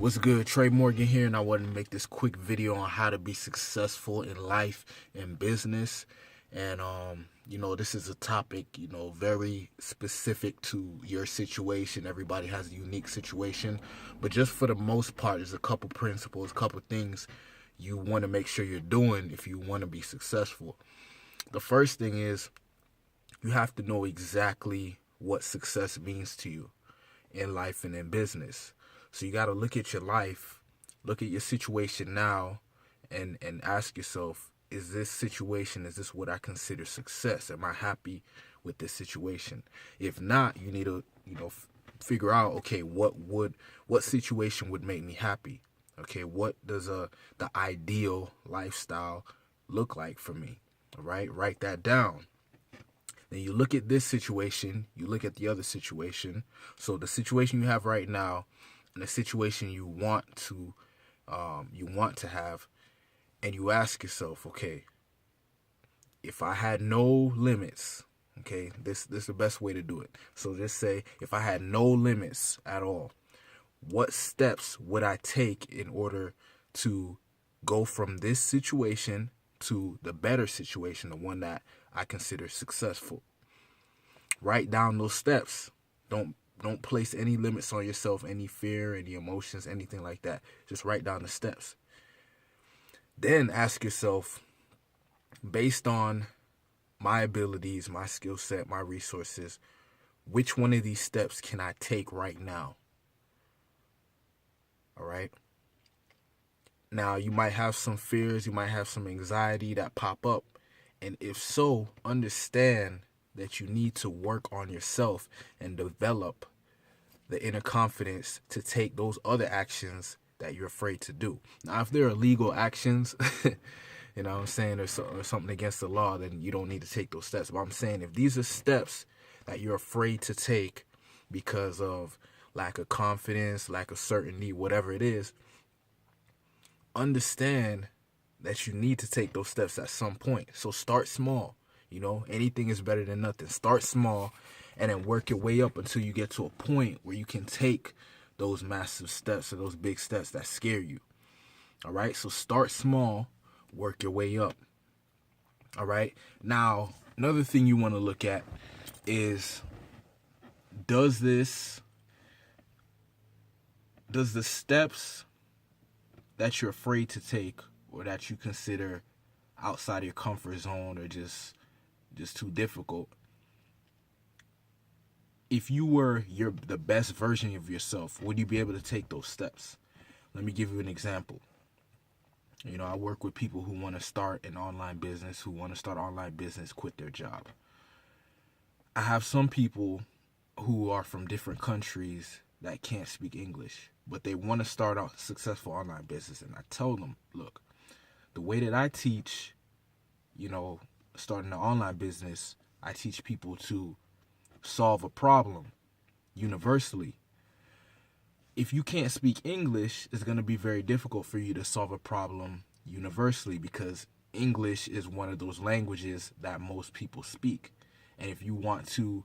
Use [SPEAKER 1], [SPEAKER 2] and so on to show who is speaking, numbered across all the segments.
[SPEAKER 1] What's good? Trey Morgan here, and I wanted to make this quick video on how to be successful in life and business. And this is a topic, very specific to your situation. Everybody has a unique situation, but just for the most part, there's a couple principles, a couple things you want to make sure you're doing if you want to be successful. The first thing is you have to know exactly what success means to you in life and in business. So you got to look at your life, look at your situation now, and ask yourself, is this what I consider success? Am I happy with this situation? If not, you need to, figure out, okay, what situation would make me happy? Okay, what does the ideal lifestyle look like for me? All right, write that down. Then you look at this situation, you look at the other situation. So the situation you have right now and the situation you want to have, and you ask yourself, okay, if I had no limits, okay, this is the best way to do it. So just say, if I had no limits at all, what steps would I take in order to go from this situation to the better situation, the one that I consider successful? Write down those steps. Don't place any limits on yourself, any fear, any emotions, anything like that. Just write down the steps. Then ask yourself, based on my abilities, my skill set, my resources, which one of these steps can I take right now? All right. Now, you might have some fears, you might have some anxiety that pop up. And if so, understand that you need to work on yourself and develop the inner confidence to take those other actions that you're afraid to do. Now, if there are legal actions, you know what I'm saying, or something against the law, then you don't need to take those steps. But I'm saying if these are steps that you're afraid to take because of lack of confidence, lack of certainty, whatever it is, understand that you need to take those steps at some point. So start small. Anything is better than nothing. Start small and then work your way up until you get to a point where you can take those massive steps or those big steps that scare you. All right. So start small, work your way up. All right. Now, another thing you want to look at is, does the steps that you're afraid to take or that you consider outside of your comfort zone or just too difficult, if you were the best version of yourself, would you be able to take those steps? Let me give you an example. I work with people who want to start an online business, quit their job. I have some people who are from different countries that can't speak English, but they want to start a successful online business. And I tell them, look, the way that I teach, starting an online business, I teach people to solve a problem universally. If you can't speak English, it's going to be very difficult for you to solve a problem universally, because English is one of those languages that most people speak. And if you want to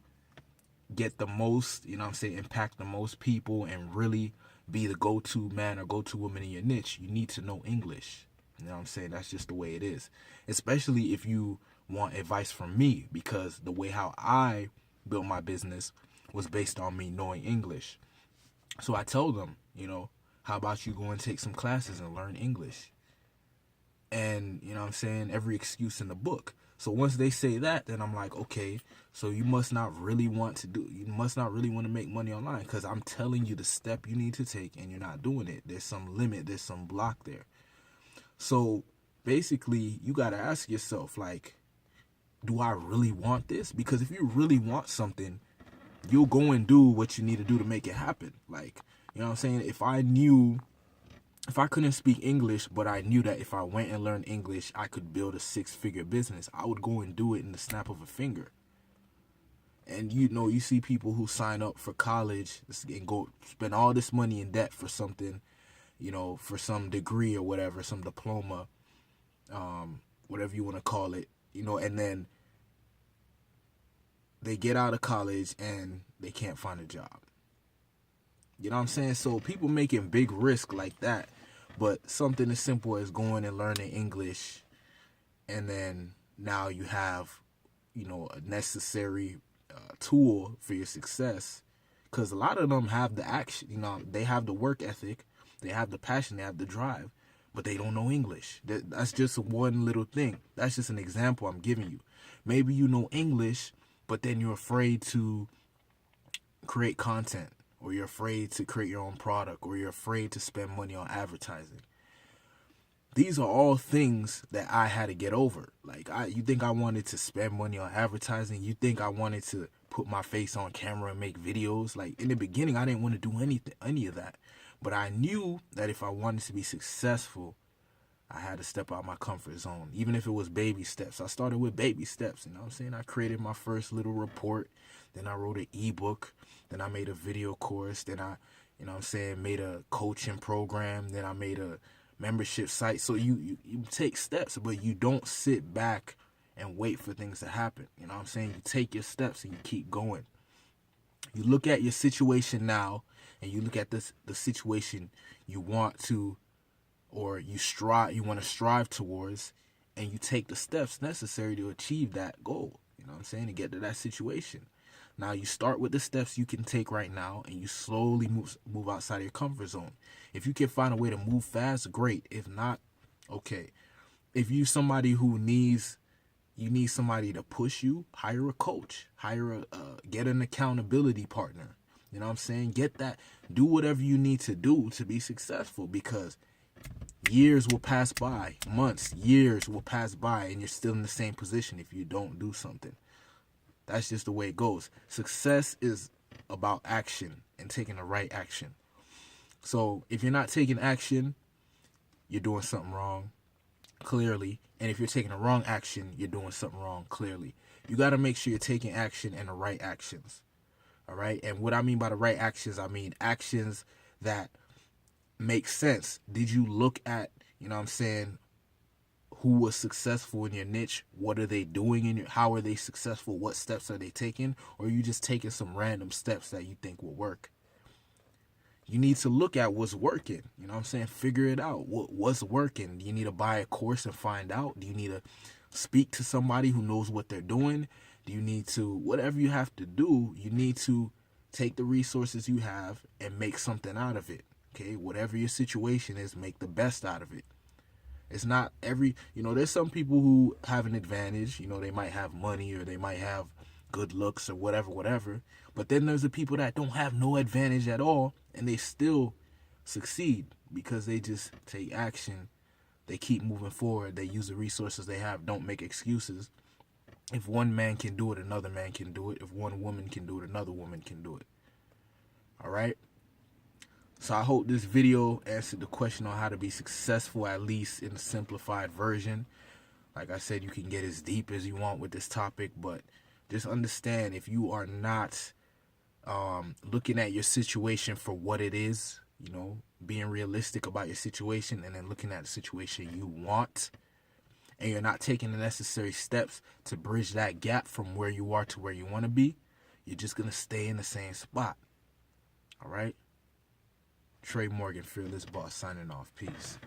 [SPEAKER 1] get the most, impact the most people and really be the go-to man or go-to woman in your niche, you need to know English. That's just the way it is. Especially if you want advice from me, because the way how I built my business was based on me knowing English. So I told them, how about you go and take some classes and learn English? And, every excuse in the book. So once they say that, then I'm like, okay, so you must not really want to make money online, because I'm telling you the step you need to take and you're not doing it. There's some limit, there's some block there. So basically, you got to ask yourself, do I really want this? Because if you really want something, you'll go and do what you need to do to make it happen. If I couldn't speak English, but I knew that if I went and learned English, I could build a 6-figure business, I would go and do it in the snap of a finger. And you see people who sign up for college and go spend all this money in debt for something, for some degree or whatever, some diploma, whatever you want to call it, and then they get out of college and they can't find a job. You know what I'm saying? So people making big risk like that, but something as simple as going and learning English, and then now you have, a necessary tool for your success. Because a lot of them have the action, they have the work ethic, they have the passion, they have the drive, but they don't know English. That's just one little thing. That's just an example I'm giving you. Maybe you know English, but then you're afraid to create content, or you're afraid to create your own product, or you're afraid to spend money on advertising. These are all things that I had to get over. Like, you think I wanted to spend money on advertising? You think I wanted to put my face on camera and make videos? Like, in the beginning, I didn't want to do any of that. But I knew that if I wanted to be successful, I had to step out my comfort zone, even if it was baby steps. I started with baby steps, you know what I'm saying? I created my first little report, then I wrote an ebook, then I made a video course, then I, made a coaching program, then I made a membership site. So you take steps, but you don't sit back and wait for things to happen. You know what I'm saying? You take your steps and you keep going. You look at your situation now, and you look at the situation you want to, or you want to strive towards, and you take the steps necessary to achieve that goal. You know what I'm saying? To get to that situation. Now you start with the steps you can take right now, and you slowly move outside of your comfort zone. If you can find a way to move fast, great. If not, okay. If you somebody who needs somebody to push you, hire a coach, get an accountability partner. You know what I'm saying? Get that. Do whatever you need to do to be successful, because years will pass by, months, years will pass by, and you're still in the same position if you don't do something. That's just the way it goes. Success is about action and taking the right action. So if you're not taking action, you're doing something wrong, clearly. And if you're taking the wrong action, you're doing something wrong, clearly. You got to make sure you're taking action and the right actions. All right? And what I mean by the right actions, I mean actions that make sense. Did you look at, who was successful in your niche? What are they doing how are they successful? What steps are they taking? Or are you just taking some random steps that you think will work? You need to look at what's working. You know what I'm saying? Figure it out. What's working? Do you need to buy a course and find out? Do you need to speak to somebody who knows what they're doing? Do you need to, whatever you have to do, you need to take the resources you have and make something out of it. Okay? Whatever your situation is, make the best out of it. It's not there's some people who have an advantage. They might have money, or they might have good looks, or whatever. But then there's the people that don't have no advantage at all, and they still succeed because they just take action. They keep moving forward. They use the resources they have. Don't make excuses. If one man can do it, another man can do it. If one woman can do it, another woman can do it. All right? So I hope this video answered the question on how to be successful, at least in a simplified version. Like I said, you can get as deep as you want with this topic, but just understand, if you are not looking at your situation for what it is, being realistic about your situation, and then looking at the situation you want, and you're not taking the necessary steps to bridge that gap from where you are to where you want to be, you're just going to stay in the same spot. All right? Trey Morgan, Fearless Boss, signing off. Peace.